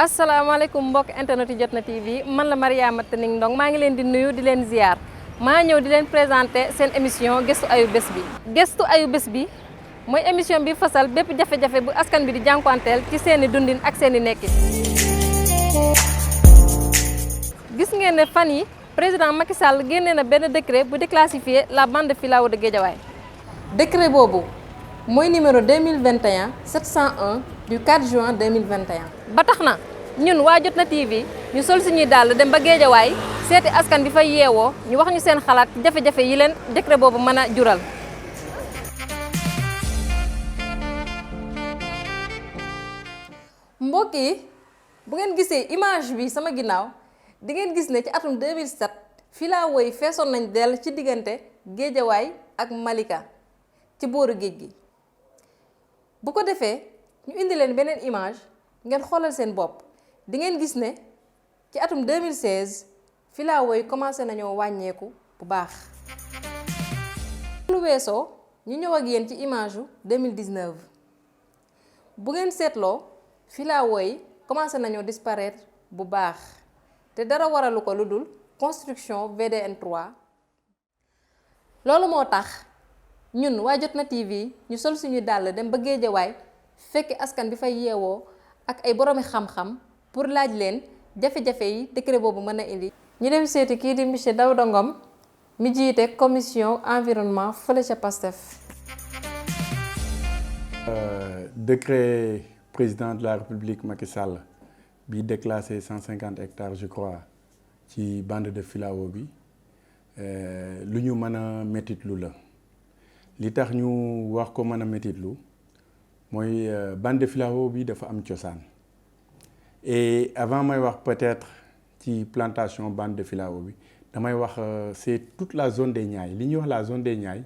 asalaamaaleykum mbokk internet yi Jotna TV man la Mariama Tening Ndong maa ngi leen di nuyu di leen ziar maa ñëw di leen présenter seen émission gëstu ayu bés bi. gëstu ayu bés bi mooy émission bi fasal bépp jafe-jafe bu askan bi di jànkuwanteel ci seeni dundin ak seeni nekkin. gis ngeen ne fan yi président Macky Sall génnee na benn décret bu déclassifier la bande de filao de Guédiawaye. décret boobu mooy numéro 2021 701 du 4 juin 2021. ba tax na ñun waa Jotna TV ñu sol suñuy dàll dem ba Guédiawaye seeti askan bi fay yeewoo ñu wax ñu seen xalaat ci jafe-jafe yi leen décret boobu mën a jural. mbokk yi bu ngeen gisee image bi sama ginnaaw di ngeen gis ne ci atum 2007 filao yi feesoon nañ dell ci diggante Guédiawaye ak Malika ci booru géej gi. bu ko defee ñu indi leen beneen image ngeen xoolal seen bopp di ngeen gis ne ci atum 2016 filao yi commencé nañoo wàññeeku bu baax. lu weesoo ñu ñëw ak yéen ci image yu 2019 bu ngeen seetloo filao yi commencé nañoo disparaître bu baax te dara waralu ko lu dul construction VDN 3. loolu moo tax ñun waa Jotna TV ñu sol suñu dàll dem ba Guédiawaye fekk askan bi fay yeewoo ak ay boroomi xam-xam pour laaj leen jafe-jafe yi décret boobu mën a indi. ñu dem seeti kii di monsieur Daouda Ngom mi jiite commission environnement fële ca Pastef. Décret président de la République Macky Sall bi déclassé 150 hectares je crois ci bande de filao bi lu ñu mën a métitlu la. li tax ñu wax ko mën a métitlu mooy bande de filao bi dafa am cosaan et avant may wax peut-être ci plantation bande de filao bi damay wax c'est toute la zone des Niayes li ñuy wax la zone des Niayes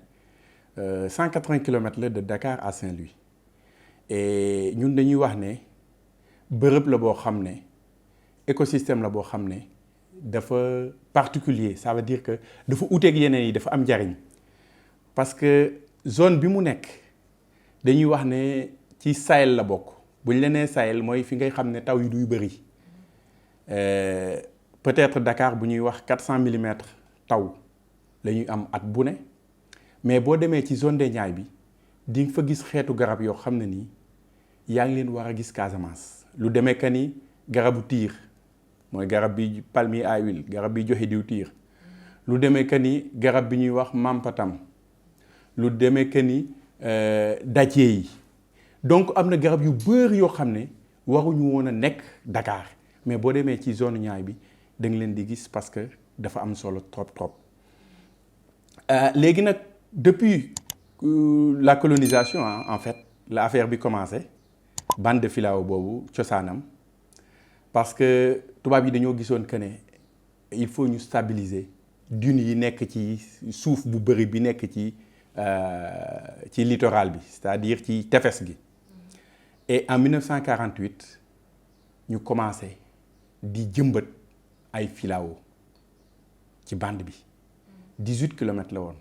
180 kilomètres la de Dakar à Saint-Louis et ñun dañuy wax ne bërëb la boo xam ne écosystème la boo xam ne dafa particulier ça veut dire que dafa uteeg yeneen yi dafa am njariñ parce que zone bi mu nekk dañuy wax ne ci Sahel la bokk bu ñu la nee Sahel mooy fi ngay xam ne taw yi duy bëri peut-être Dakar bu ñuy wax 400 millimètres taw la ñuy am at bu ne mais boo demee ci zone des Niayes bi di nga fa gis xeetu garab yoo xam ne nii yaa ngi leen war a gis Casamance. lu demee que ni garabu tiir mooy garab bi palmier à huile garab bi joxe diw tiir lu demee que ni garab bi ñuy wax mampatam. lu demee que ni dacier yi donc am na garab yu bëri yoo xam ne waruñu woon a nekk Dakar mais boo demee ci zone Niayes bi da nga leen di gis parce que dafa am solo trop trop. léegi nag depuis la colonisation en fait la affaire bi commencé bande de filao boobu cosaanam parce que tubaab yi dañoo gisoon que ne il faut ñu stabiliser dunes yi nekk ci suuf bu bëri bi nekk ci littoral bi c'est-à-dire ci tefes gi et en 1948 ñu commencé di jëmbat ay filao ci bande bi 18 kilomètres la woon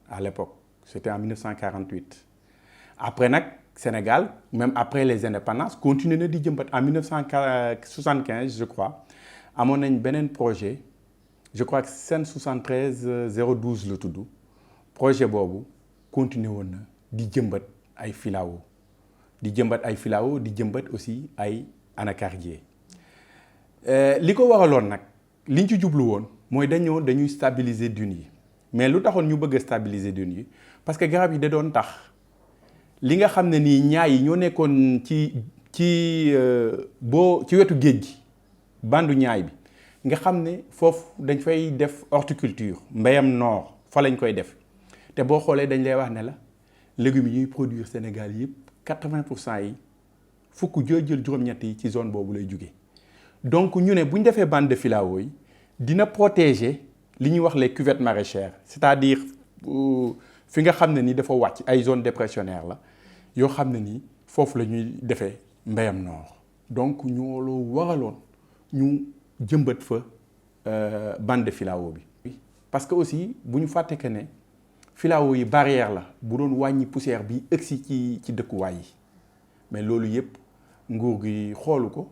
à l'époque c'était en 1948 après nag Sénégal même après les indépendances continué na di jëmbat en 1975 je crois amoon nañ beneen projet je crois que Sen 73 012 la tudd projet boobu continué woon na di jëmbat ay filao di jëmbat aussi ay anacardier li ko waraloon nag liñ ci jublu woon mooy dañuy stabiliser dunes yi mais lu taxoon ñu bëgg a stabiliser dunes yi parce que garab yi da doon tax li nga xam ne nii ñaay yi ñoo nekkoon ci wetu géej gi bandu ñaay bi nga xam ne foofu dañ fay def horticulture mbéyam noor fa lañ koy def te boo xoolee dañ lay wax ne la légumes yi ñuy produire Sénégal yëpp 80% yi fukk joo jël juróom-ñett yi ci zone boobu lay jóge donc ñu ne bu ñu defee bande de filao yi dina protéger li ñuy wax les cuvettes maraîchères c'est-à-dire fi nga xam ne ni dafa wàcc ay zone dépressionnaire la yoo xam ne nii foofu la ñuy defee mbéyam noor donc ñoo loo waraloon ñu jëmbat fa bande de filao bi parce que aussi bu ñu fàtte que ne filao yi barrière la bu doon wàññi poussière bi ëgsi ci dëkkuwaay yi mais loolu yëpp nguur gi xoolu ko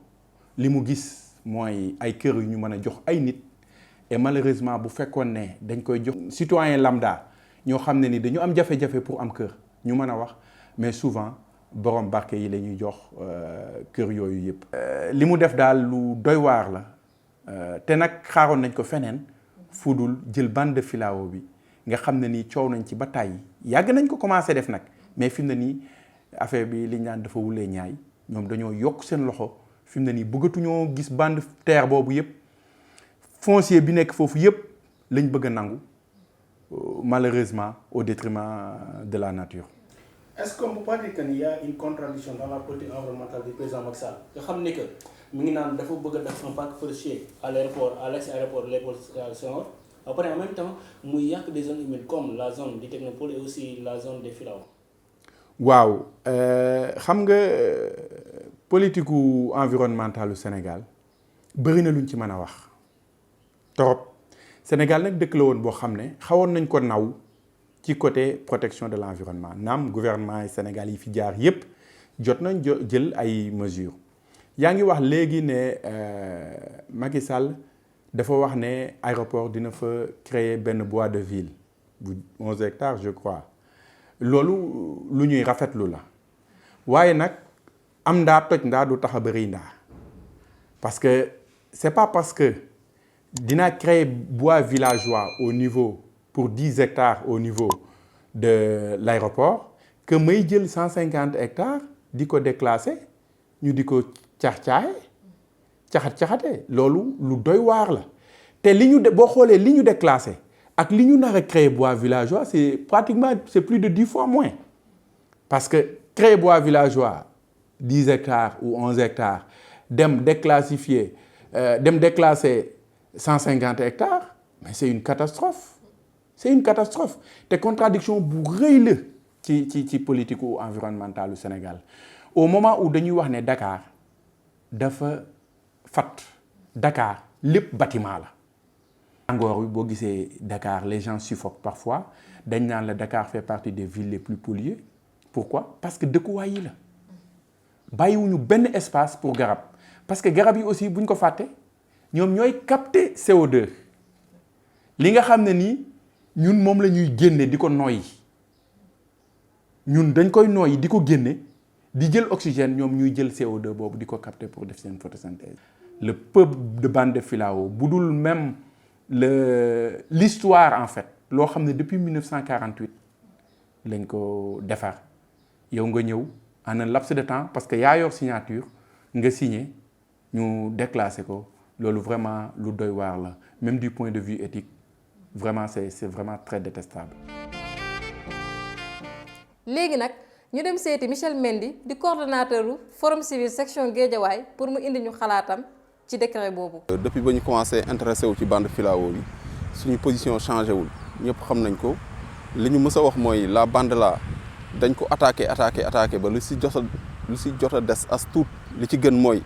li mu gis mooy ay kër yu ñu mën a jox ay nit et malheureusement bu fekkoon ne dañ koy jox citoyen lambda ñoo xam ne ni dañu am jafe-jafe pour am kër ñu mën a wax mais souvent borom barke yi la ñuy jox kër yooyu yëpp. li mu def daal lu doy waar la te nag xaaroon nañ ko feneen fudul jël bande de filao bi nga xam ne nii coow nañ ci ba tàyyi yàgg nañ ko commencé def nag mais fi mu ne nii affaire bi liñ naan dafa wulee ñaay ñoom dañoo yokk seen loxo fi mu ne nii bëggatuñoo gis bande terre boobu yëpp foncier bi nekk foofu yëpp lañ bëgg a nangu malheureusement au détriment de la nature. Est-ce qu'on peut pas dire qu'il y a une contradiction dans la politique environnementale du président Macky Sall nga xam ne que mi ngi naan dafa bëgg a def un parc forestier à l'aéroport à l'ex-aéroport Léopold Sédar Senghor après en même temps muy yàq des zones humides comme la zone du Technopole et aussi la zone des Filao. waaw xam nga politique environnementale du Sénégal bëri na luñ ci mën a wax trop Sénégal nag dëkk la woon boo xam ne xawoon nañ ko naw ci côté protection de l'environnement naam gouvernement yi Sénégal yi fi jaar yépp jot nañ jël ay mesures yaa ngi wax léegi ne Macky Sall dafa wax ne aéroport dina fa créer benn bois de ville bu 11 hectares je crois loolu lu ñuy rafetlu la waaye nag am ndaa toj ndaa du tax a bëri ndaa parce que c'est pas parce que dina créer bois villageois au niveau pour 10 hectares au niveau de l'aéroport que may jël 150 hectares di ko déclasser ñu di ko caxat-caxate loolu lu doy waar la te li ñu boo xoolee li ñu déclassé ak li ñu nar a créer bois villageois c'est plus de 10 fois moins parce que créer bois villageois 10 hectares ou 11 hectares dem déclassifier dem déclasser 150 hectares mais c'est une catastrophe te contradiction bu rëy la ci politique environnementale du Sénégal au moment où dañuy wax ne Dakar dafa fat Dakar lépp bâtiment la tàngoor bi boo gisee Dakar les gens suffoquent parfois dañ naan la Dakar fait partie des villes les plus polluées pourquoi parce que dëkkuwaay yi la bàyyiwuñu benn espace pour garab parce que garab yi aussi buñ ko fàtte ñoom ñooy capter CO2 li nga xam ne nii ñun moom la ñuy génne di ko noyyi ñun dañ koy noyyi di ko génne di jël oxygène ñoom ñuy jël CO2 boobu di ko capter pour def seen photosynthèse. Le peuple de bande de filao bu dul même l'histoire en fait loo xam ne depuis 1948 lañ ko defar yow nga ñëw en un laps de temps parce que yaa yor signature nga signé ñu déclassé ko loolu vraiment lu doy waar la même du point de vue éthique vraiment c'est vraiment très détestable. léegi nag ñu dem seeti Michel Mendy di coordonnateur forum civil section Guédiawaye pour mu indi ñu xalaatam ci décret boobu. depuis ba ñu commencé intéressé wu ci bande filao bi suñu position changé wul ñëpp xam nañ ko li ñu mës a wax mooy la bande là dañ ko attaqué ba lu si jot a des as tuut li ci gën mooy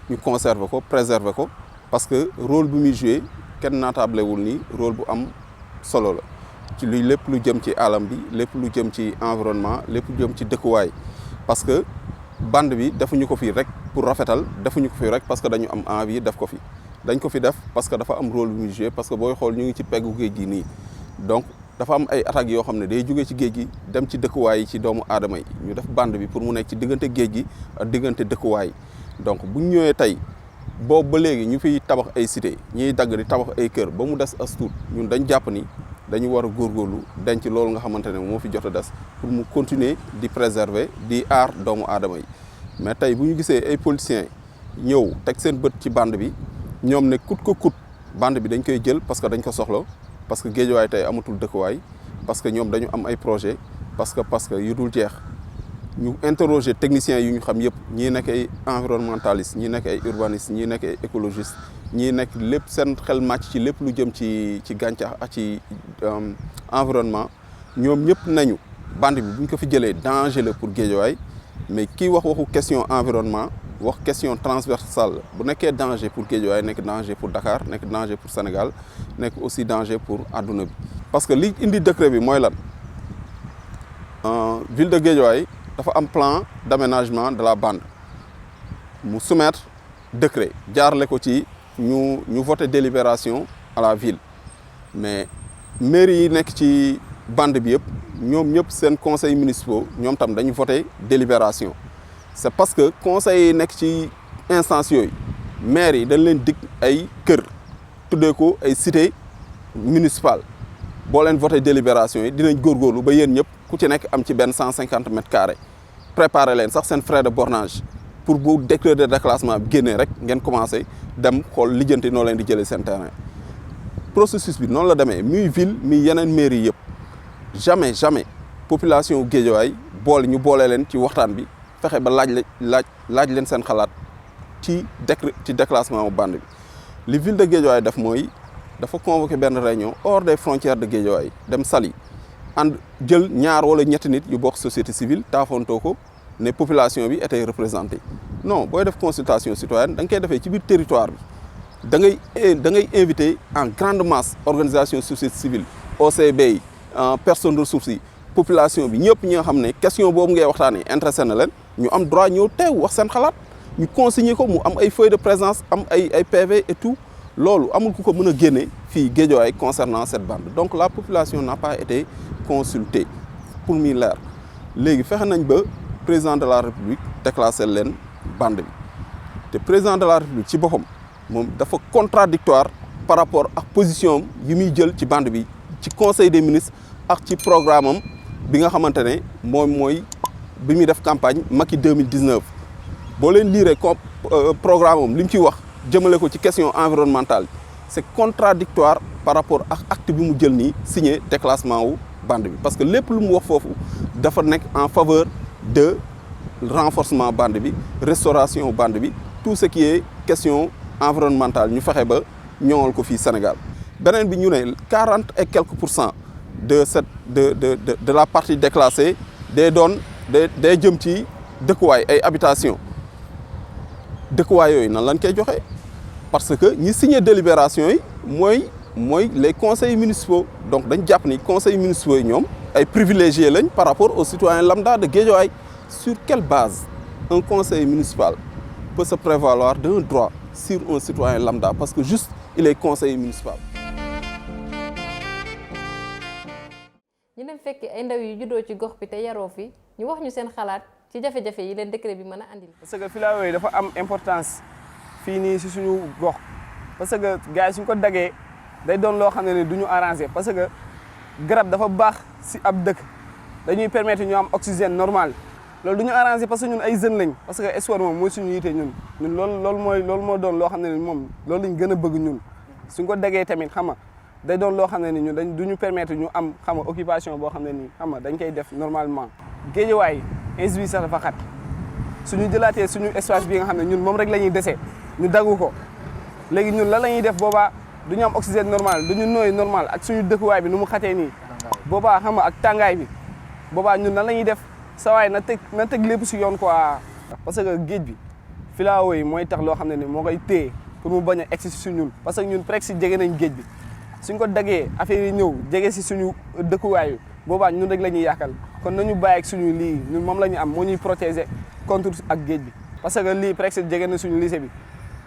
ñu conserver ko préserver ko parce que rôle bu muy joué kenn naatablewul ni rôle bu am solo la ci luy lépp lu jëm ci alam bi lépp lu jëm ci environnement lépp lu jëm ci dëkkuwaay parce que bande bi defuñu ko fii rek pour rafetal defuñu ko fii rek parce que dañu am envie def ko fi dañ ko fi def parce que dafa am rôle bu muy joué parce que booy xool ñu ngi ci peggu géej gi nii donc dafa am ay attaques yoo xam ne day jógee ci géej gi dem ci dëkkuwaay yi ci doomu aadama yi ñu def bande bi pour mu nekk ci diggante géej gi ak diggante dëkkuwaay donc bu ñu ñëwee tey boobu ba léegi ñu fiy tabax ay cité ñiy dagg di tabax ay kër ba mu des as tuut ñun dañ jàpp ni dañu war a góorgóorlu denc loolu nga xamante ne moo fi jot a des pour mu continuer di préserver di aar doomu aadama yi mais tey bu ñu gisee ay politiciens ñëw teg seen bët ci bande bi ñoom ne coûte que coûte bande bi dañ koy jël parce que dañ ko soxla parce que Guédiawaye tey amatul dëkkuwaay parce que ñoom dañu am ay projet parce que yu dul jeex ñu interroger techniciens yu ñu xam yëpp ñii nekk ay environnementalistes ñii nekk ay urbanistes ñii nekk ay écologistes ñii nekk lépp seen xel màcc ci lépp lu jëm ci gàncax ak ci environnement ñoom ñëpp nañu bande bi bu ñu ko fi jëlee danger la pour Guédiawaye mais kii waxu question environnement wax question transversale bu nekkee danger pour Guédiawaye nekk danger pour Dakar nekk danger pour Sénégal nekk aussi danger pour àdduna bi. parce que li indi décret bi mooy lan ville de Guédiawaye dafa am plan d'aménagement de la bande mu soumettre décret jaarale ko ci ñu voté délibération à la ville mais mairie yi nekk ci bande bi yëpp ñoom ñëpp seen conseil municipaux ñoom tam dañu voté délibération c'est parce que conseil yi nekk ci instance yooyu maire yi dañ leen dig ay kër tuddee ko ay cité municipale boo leen voté délibération yi dinañ góorgóorlu ba yéen ñëpp ku ci nekk am ci benn 150 mètres carrés préparer leen sax seen frais de bornage pour bu décret de déclassement bi génnee rek ngeen commencé dem xool lijjanti noo leen di jëlee seen terrain processus bi noonu la demee muy ville muy yeneen mairie yëpp jamais population Guédiawaye ñu boole leen ci waxtaan bi fexe ba laaj leen seen xalaat ci déclassement bu bande bi li ville de Guédiawaye def mooy dafa convoqué benn réunion hors des frontières de Guédiawaye dem Saly ànd jël ñaar wala ñetti nit yu bokk société civile taafantoo ko ne population bi était représentée non booy def consultation citoyenne da nga koy defee ci biir territoire bi da ngay invité en grande masse organisation société civile OCB yi personne ressources yi population bi ñëpp ñi nga xam ne question boobu ngay waxtaanee intéressé na leen ñu am droit ñëw teew wax seen xalaat ñu consigner ko mu am ay feuilles de présence am ay PV et tout loolu amul ku ko mën a génne fii Guédiawaye concernant cette bande donc la population n'a pas été consultée pour muy leer léegi fexe nañ ba président de la république déclassé leen bande bi te président de la république ci boppam moom dafa contradictoire par rapport ak position yi muy jël ci bande bi ci conseil des ministres ak ci programme am bi nga xamante ne mooy bi muy def campagne Macky 2019 boo leen liiree programme am li mu ciy wax jëmale ko ci question environnementale c'est contradictoire par rapport ak acte bi mu jël nii signé déclassement wu bande bi parce que lépp lu mu wax foofu dafa nekk en faveur de renforcement bande bi restauration bande bi tout ce qui est question environnementale ñu fexe ba ñoŋal ko fii Sénégal beneen bi ñu ne 40 et quelques % de la partie déclassée day jëm ci dëkkuwaay ay habitation dëkkuwaay yooyu nan lañ koy joxe parce que ñi signé délibération yi mooy les conseils municipaux donc dañ jàpp ni conseils municipaux yi ñoom ay privilégiés lañ par rapport aux citoyens lambda de Guédiawaye sur quelle base un conseil municipal peut se prévaloir d'un droit sur un citoyen lambda parce que juste il est conseiller municipal. ñu dem fekk ay ndaw yu juddoo ci gox bi te yaroo fi ñu wax ñu seen xalaat ci jafe-jafe yi leen décret bi mën a andil. parce que filao yi dafa am importance fii nii si suñu gox parce que gars yi suñ ko daggee day doon loo xam ne du ñu arrangé parce que garab dafa baax si ab dëkk dañuy permettre ñu am oxygène normal loolu du ñu arrangé parce que ñun ay jeunes lañ parce que espoir moom mooy suñu yite ñun loolu moo doon loo xam ne moom loolu lañ gën a bëgg ñun suñ ko daggee tamit xam nga day doon loo xam ne ni ñun du ñu permettre ñu am xam nga occupation boo xam ne nii xam nga dañ koy def normalement. Guédiawaye institut sax dafa xat suñu jëlaatee suñu espace bi nga xam ne ñun moom rek la ñuy dese ñu daggu ko léegi ñun lan la ñuy def boobaa du ñu am oxygène normal du ñu nooy normal ak suñu dëkkuwaay bi nu mu xatee nii boobaa xam nga ak tàngaay bi boobaa ñun nan la ñuy def sawaay na teg lépp si yoon quoi. parce que géej bi filao yi mooy tax loo xam ne ni moo koy téye pour mu bañ a egsi si ñun parce que ñun presque jege nañ géej bi suñ ko daggee affaire yi ñëw jege si suñu dëkkuwaay bi boobaa ñun rek la ñuy yàqal kon nañu bàyyi ak suñu lii ñun moom la ñu am moo ñuy protéger contre ak géej bi parce que lii presque jege na suñu lycée bi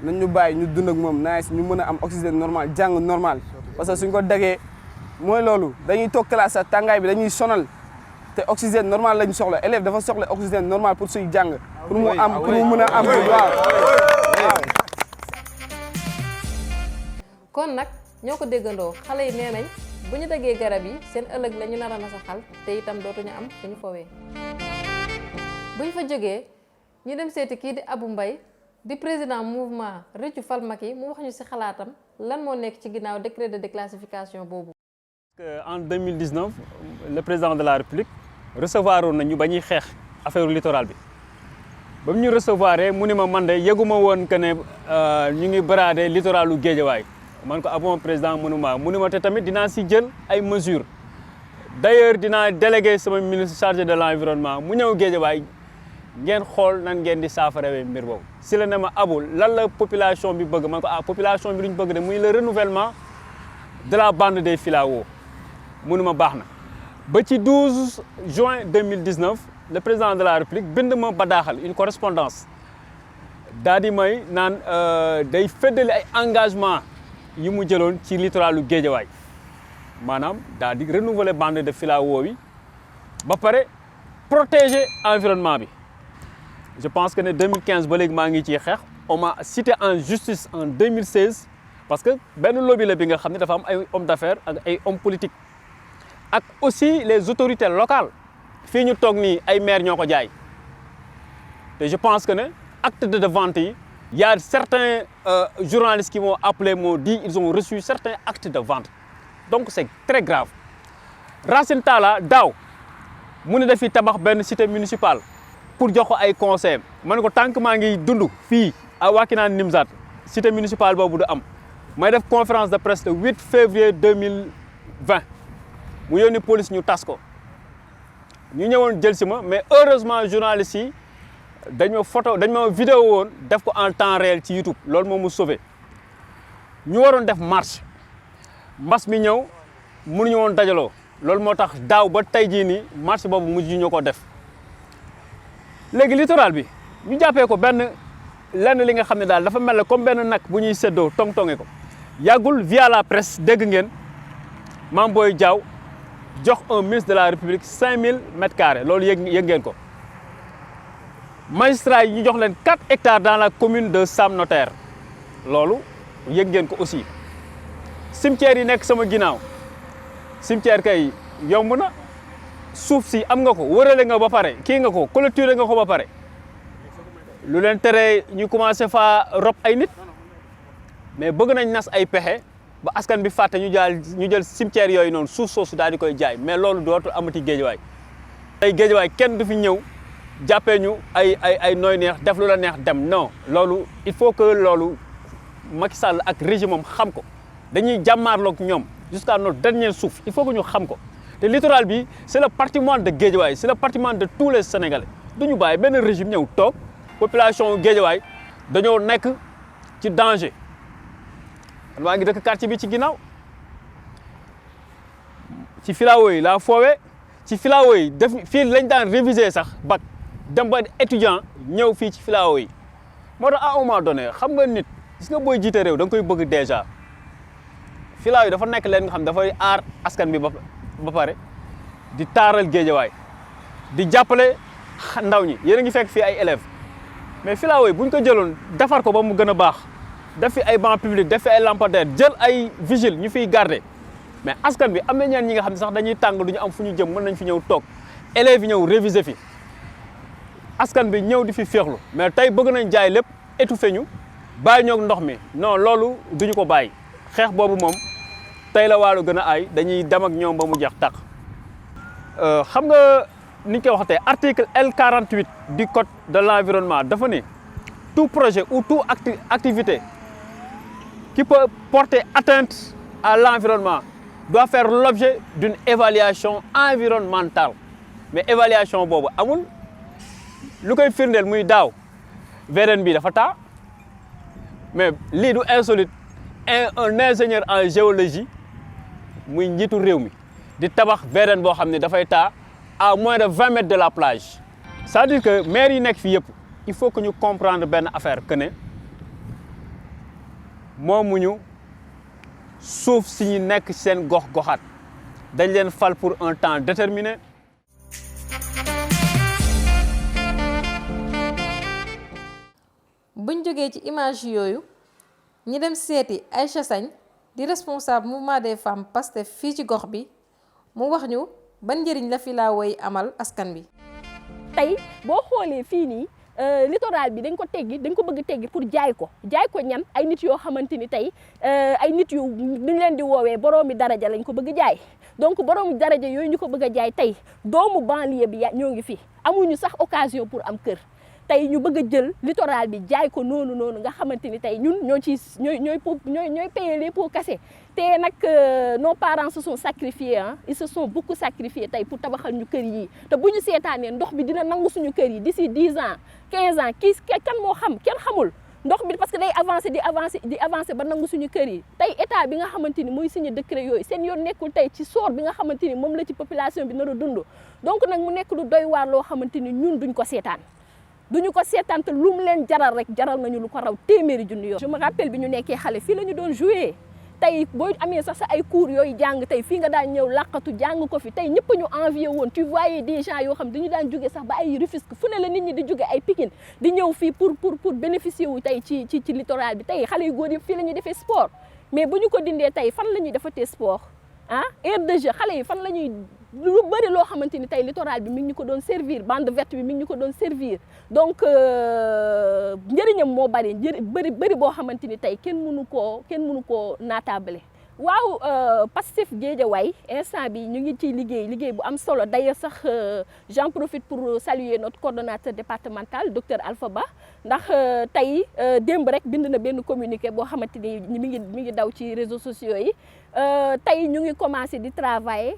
nañ ñu bàyyi ñu dund ak moom nice ñu mën a am oxygène normal jàng normal parce que suñ ko daggee mooy loolu dañuy toog classe sax tàngaay bi dañuy sonal te oxygène normal lañ soxla élève dafa soxla oxygène normal pour suy jàng pour mu mën a am waaw. kon nag ñoo ko déggandoo xale yi nee nañ bu ñu daggee garab yi seen ëllëg la ñu nar a nasaxal te itam dootuñu am fu ñu fowee. bu ñu fa jógee ñu dem seeti kii di Abou Mbaye di président mouvement Rëccu Fal Macky mu wax ñu ci xalaatam lan moo nekk ci ginnaaw décret de déclassification boobu. En 2019 le président de la République recevoir woon nañu ba ñuy xeex affaire littoral bi ba mu ñu recevoir mu ni ma man de yëguma woon que ne ñu ngi baraade littoralu Guédiawaye man ko bon président mu ni ma te tamit dinaa si jël ay mesures d'ailleurs dinaa délégué sama ministre chargé de l'environnement mu ñëw Guédiawaye ngeen xool nan ngeen di saafarawee mbir boobu si la ne ma Abou lan la population bi bëgg man ko population bi lu ñu bëgg de muy le renouvellement de la bande des filaos mu ni ma baax na ba ci 12 juin 2019 le président de la République bind ma bataaxal une correspondance daal di may naan day feddali ay engagement yi mu jëloon ci littoralu Guédiawaye maanaam daal di renouveler bande de filao yi ba pare protéger environnement bi. Je pense que en 2015 ba léegi maa ngi ciy xeex on m'a cité en justice en 2016 parce que benn lobby la bi nga xam ne dafa am ay hommes d'affaires ak ay hommes politiques ak aussi les autorités locales fii ñu toog nii ay maires ñoo ko jaay te je pense que ne acte de vente yi y a certains journalistes qui m'ont appelé m'ont dit ils ont reçu certains actes de vente donc c'est très grave. Racine Talla daaw mu ne dafiy tabax benn cité municipale pour jox ko ay conseils ma ne ko tant que maa ngi dund fii à Wakhinane Nimzatt cité municipale boobu du am may def conférence de presse le 8 février 2020 mu yónni police ñu tas ko ñu ñëwoon jël si ma mais heureusement journalistes yi dañ ma vidéo woon def ko en temps réel ci YouTube loolu moo mu sauvé ñu waroon def marche mbas mi ñëw mënuñu woon dajaloo loolu moo tax daaw ba tey jii nii marche boobu mujj ñu ko def léegi littoral bi ñu jàppee ko lenn li nga xam ne daal dafa mel ne comme benn nag bu ñuy séddoo tong-tonge ko yàggul via la presse dégg ngeen Mame Boye Diao jox un ministre de la République 5000 mètres carrés loolu yëg ngeen ko magistrat yi ñu jox leen 4 hectares dans la commune de Sam Notaire loolu yëg ngeen ko aussi cimetière yi nekk sama ginnaaw cimetière kay yomb na suuf si am nga ko wërale nga ba pare kii nga ko clôturé nga ko ba pare lu leen tere ñu commencé faa rob ay nit mais bëgg nañ nas ay pexe ba askan bi fàtte ñu jël cimetière yooyu noonu suuf soosu daal di koy jaay mais loolu dootul amati Guédiawaye tey Guédiawaye kenn du fi ñëw jàppee ñu ay nooy neex def lu la neex dem non loolu il faut que loolu Macky Sall ak régime am xam ko dañuy jàmmaarloog ñoom jusqu'à notre dernier souffle il faut que ñu xam ko te littoral bi c'est le patrimoine de Guédiawaye c'est le patrimoine de tous les Sénégalais duñu bàyyi benn régime ñëw toog population Guédiawaye dañoo nekk ci danger man maa ngi dëkk quartier bi ci ginnaaw ci filao yi laa foowee ci filao yi def fii lañ daan réviser sax bac dem ba étudiant ñëw fii ci filao yi moo tax à un moment donné xam nga nit gis nga booy jiite réew da nga koy bëgg déjà filao yi dafa nekk leen nga xam dafay aar askan bi ba pare di taaral Guédiawaye di jàppale ndaw ñi yéen a ngi fekk fii ay élèves mais filao yi bu ñu ko jëloon defar ko ba mu gën a baax def fi ay bancs publics def fi ay lampadaires jël ay vigile ñu fiy garder mais askan bi am na ñenn ñi nga xam ne sax dañuy tàng du ñu am fu ñu jëm mën nañ fi ñëw toog élèves yi ñëw réviser fi askan bi ñëw di fi féexlu mais tey bëgg nañ jaay lépp étouffé ñu bàyyi ñoog ndox mi non loolu duñu ko bàyyi xeex boobu moom tey la waalu gën a aay dañuy dem ak ñoom ba mu jeex tàq xam nga ni ñu koy waxatee article L48 du code de l'environnement dafa ne tout projet ou toute activité qui peut porter atteinte à l'environnement doit faire l'objet d'une évaluation environnementale mais évaluation boobu amul lu koy firndeel muy daaw VDN bi dafa taa mais lii du insolite un ingénieur en géologie muy njiitu réew mi di tabax VDN boo xam ne dafay taa à moins de 20 mètres de la plage c'est-à-dire que maire yi nekk fii yëpp il faut que ñu comprendre benn affaire que ne moomuñu suuf si ñu nekk seen gox-goxaat dañ leen fal pour un temps déterminé. buñ jógee ci image yooyu ñi dem seeti Aïcha Sagne di responsable mouvement des femmes Pastef fii ci gox bi mu wax ñu ban njëriñ la filao yi amal askan bi. tey boo xoolee fii nii littoral bi dañ ko bëgg teggi pour jaay ko ñan ay nit yoo xamante ni tey ay nit yu ñu leen di woowee boroomi daraja lañ ko bëgg jaay donc boroomi daraja yooyu ñu ko bëgg a jaay tey doomu banlieue bi ñoo ngi fi amuñu sax occasion pour am kër tey ñu bëgg a jël littoral bi jaay ko noonu nga xamante ni tey ñun ñooy payer les pots cassés te nag nos parents se sont sacrifiés ils se sont beaucoup sacrifiés tey pour tabaxal ñu kër yi te bu ñu seetaanee ndox bi dina nangu suñu kër yi d'ici 10 ans 15 ans kan moo xam kenn xamul ndox bi parce que day di avancer ba nangu suñu kër yi tey état bi nga xamante ni mooy signé décret yooyu seen yoon nekkul tey ci sort bi nga xamante ni moom la ci population bi nar a dund donc nag mu nekk lu doy waar loo xamante ni ñun duñ ko seetaan duñu ko seetaan te lu mu leen jaral rek jaral nañu lu ko raw téeméeri junni yoon. je me rappelle bi ñu nekkee xale fii la ñu doon jouer tey boo amee sax sa ay cours yooyu jàng tey fii nga daan ñëw làqatu jàng ko fi tey ñëpp ñu envier woon tu voyais des gens yoo xam dañu daan jóge sax ba ay Rufisque fu ne la nit ñi di jóge ay Pikine di ñëw fii pour bénéficier wu tey ci littoral bi tey xale yu góor yëpp fii la ñuy defee sport mais bu ñu ko dindee tey fan la ñuy defatee sport ah aire de jeu xale yi fan la ñuy lu bëri loo xamante ni tey littoral bi mi ngi ñu ko doon servir bande verte bi mi ngi ñu ko doon servir donc njëriñam moo bëri bëri boo xamante ni tey kenn mënu koo naataabale. waaw Pastef Guédiawaye instant bi ñu ngi ciy liggéey bu am solo d'ailleurs sax j'en profite pour saluer notre coordonnateur départemental docteur Alpha Ba ndax tey démb rek bind na benn communiqué boo xamante ni mi ngi daw ci réseaux sociaux yi tey ñu ngi commencé di travailler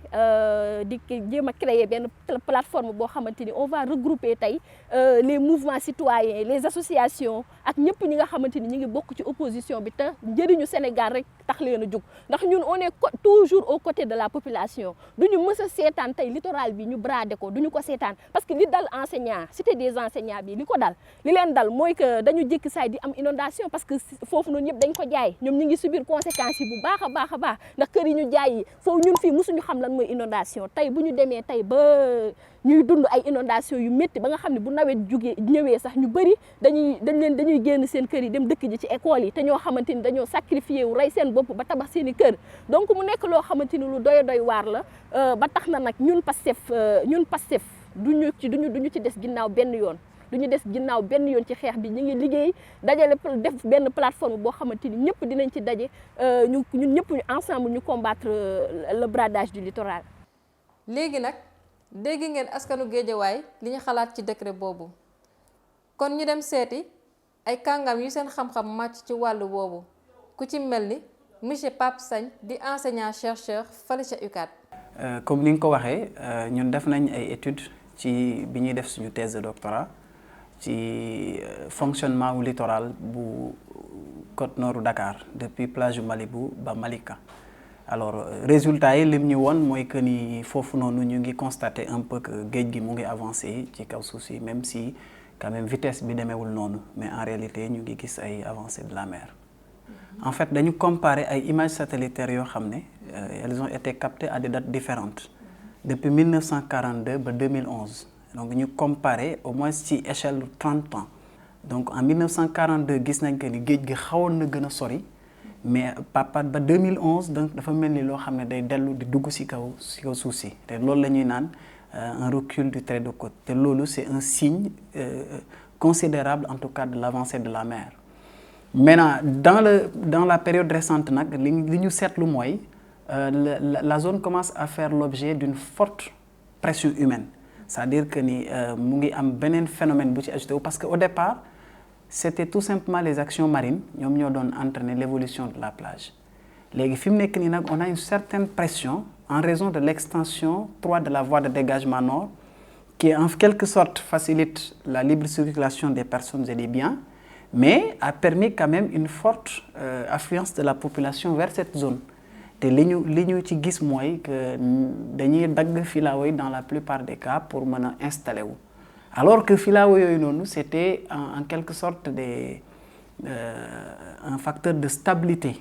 di jéem a créer benn plateforme boo xamante ni on va regrouper tey les mouvements citoyens les associations ak ñëpp ñi nga xamante ni ñu ngi bokk ci opposition bi te njëriñu Sénégal rek tax leen a jug ndax ñun on est toujours aux côtés de la population duñu mës a seetaan tey littoral bi ñu bradé ko duñu ko seetaan parce que li dal enseignant cité des enseignants bi li ko dal li leen dal mooy que dañu jékki saay di am inondation parce que foofu noonu ñëpp dañ ko jaay ñoom ñu ngi subir conséquences yi bu baax a baax ndax kër yi ñu jaay yi foofu ñun fii mësuñu xam lan mooy inondation tey bu ñu demee tey ba ñuy dund ay inondation yu métti ba nga xam ne bu nawet ñëwee sax ñu bëri dañuy génn seen kër yi dem dëkk ji ci école yi te ñoo xamante ni dañoo sacrifié wu rey seen bopp ba tabax seen i kër donc mu nekk loo xamante ni lu doy waar la ba tax na nag ñun Pastef duñu ci des ginnaaw benn yoon duñu des ginnaaw benn yoon ci xeex bi ñu ngi liggéey dajale def benn plateforme boo xamante ni ñëpp dinañ ci daje ñun ñëpp ensemble ñu combattre le bradage du littoral. léegi nag dégg ngeen askanu Guédiawaye li ñu xalaat ci décret boobu kon ñu dem seeti ay kàngam yu seen xam-xam màcc ci wàllu boobu ku ci mel ni monsieur Pape Sagne di enseignant chercheur fële ca UCAD. comme ni nga ko waxee ñun def nañ ay études ci bi ñuy def suñu thèse de doctorat ci fonctionnement wu littoral bu côte nord Dakar depuis plage Malibu ba Malika. alors résultat yi lim ñu woon mooy que ni foofu noonu ñu ngi constater un peu que géej gi mu ngi avancé ci kaw suuf si même si quand même vitesse bi demeewul noonu mais en réalité ñu ngi gis ay avancées de la mer. en fait dañu comparer ay images satellitaires yoo xam ne elles ont été captées à des dates différentes depuis 1942 ba 2011 donc ñu comparer au moins ci échelle 30 ans donc en 1942 gis nañ que ni géej gi xawoon na gën a sori. mais ba 2011 donc dafa mel ni loo xam ne day dellu di dugg ci kaw suuf si te loolu la ñuy naan un recul du trait de côte te loolu c'est un signe considérable en tout cas de l'avancée de la mer. maintenant dans la période récente nag li ñu seetlu mooy la zone commence à faire l'objet d'une forte pression humaine c'est-à-dire que ni mu ngi am beneen phénomène bu ci ajouté wu parce que au départ c'était tout simplement les actions marines ñoom ñoo doon entraîner l'évolution de la plage léegi fi mu nekk nii nag on a une certaine pression en raison de l'extension 3 de la voie de dégagement nord qui en quelque sorte facilite la libre circulation des personnes et des biens mais a permis quand même une forte affluence de la population vers cette zone te li ñu ci gis mooy que dañuy dagg filao yi dans la plupart des cas pour mën a installer wu alors que filao yooyu noonu c'était en quelque sorte un facteur de stabilité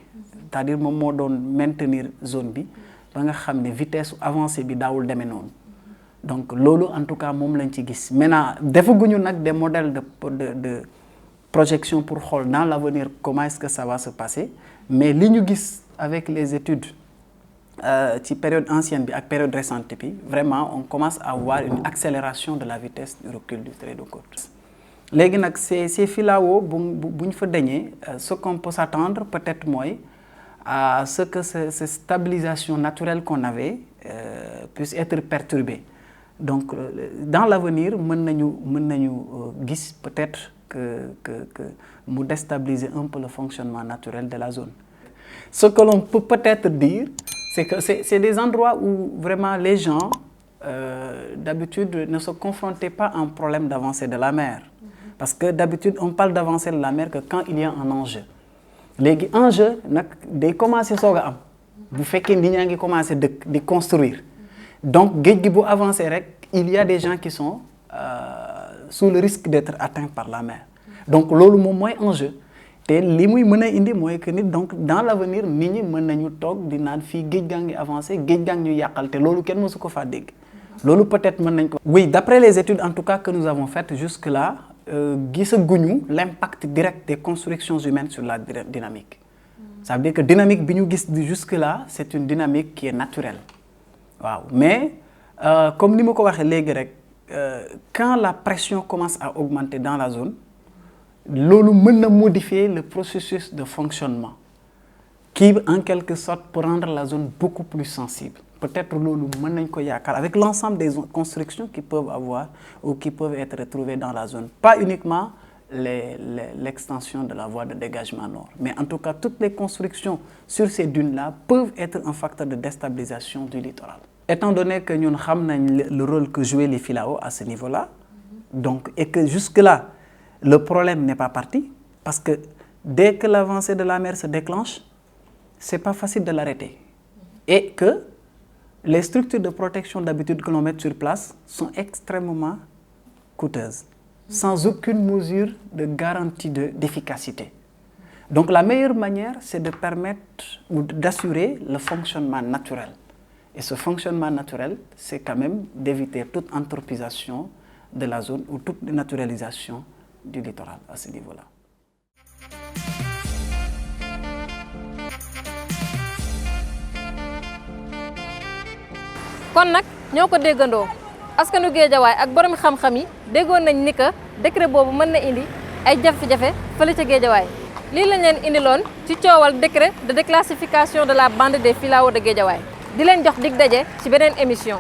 c'est-à-dire moom moo doon maintenir zone bi ba nga xam ne vitesse avancée bi daawul demee noonu donc loolu en tout cas moom lañ ci gis maintenant defaguñu nag des modèles de projection pour xool dans l'avenir comment est-ce que ça va se passer mais li ñu gis avec les études ci période ancienne bi ak période récente bi vraiment on commence à voir une accélération de la vitesse du recul du trait de côte. léegi nag ces filao bu ñu fa dañee ce qu'on peut s'attendre peut-être mooy à ce que cette stabilisation naturelle qu'on avait puisse être perturbée donc dans l'avenir mën nañu gis peut-être que mu déstabiliser un peu le fonctionnement naturel de la zone. Ce que l'on peut peut-être dire c'est que c'est des endroits où vraiment les gens d'habitude ne se confrontaient pas à un problème d'avancée de la mer parce que d'habitude on parle d'avancée de la mer que quand il y a un enjeu léegi enjeu nag day commencer soog a am bu fekkee nit ñaa ngi commencer dëkk di construire donc géej gi bu avancer rek il y a des gens qui sont sous le risque d'être atteint par la mer. Donc loolu moom mooy enjeu te li muy mën a indi mooy que nit donc dans l'avenir nit ñi mën nañu toog di naan fii géej gaa ngi avancé géej gaa ngi ñu yàqal te loolu kenn mësu ko faa dégg loolu peut-être mën nañ ko. Oui, d'après les études en tout cas que nous avons faites jusque-là gisaguñu l'impact direct des constructions humaines sur la dynamique. Ça veut dire que dynamique bi ñu gis jusque-là c'est une dynamique qui est naturelle waaw mais comme ni ma ko waxee léegi rek quand la pression commence à augmenter dans la zone loolu mën na modifier le processus de fonctionnement qui en quelque sorte peut rendre la zone beaucoup plus sensible. Peut-être loolu mën nañ ko yaakaar avec l'ensemble des constructions qui peuvent avoir ou qui peuvent être retrouvées dans la zone, pas uniquement l'extension de la voie de dégagement nord, mais en tout cas toutes les constructions sur ces dunes-là peuvent être un facteur de déstabilisation du littoral. Étant donné que ñun xam nañ le rôle que jouaient les filaos à ce niveau-là, donc et que jusque-là le problème n'est pas parti, parce que dès que l'avancée de la mer se déclenche, c'est pas facile de l'arrêter, et que les structures de protection d'habitude que l'on met sur place sont extrêmement coûteuses, sans aucune mesure de garantie d'efficacité. Donc la meilleure manière, c'est de permettre ou d'assurer le fonctionnement naturel. Et ce fonctionnement naturel, c'est quand même d'éviter toute anthropisation de la zone ou toute dénaturalisation du littoral à ce niveau-là. kon nag ñoo ko déggandoo askanu Géejawaay ak borom xam-xam yi déggoon nañ ni que décret boobu mën na indi ay jafe-jafe fële ca Géejawaay lii lañ leen indiloon ci coowal décret de déclassification de la bande des filaos de Géejawaay di leen jox dig daje ci beneen émission.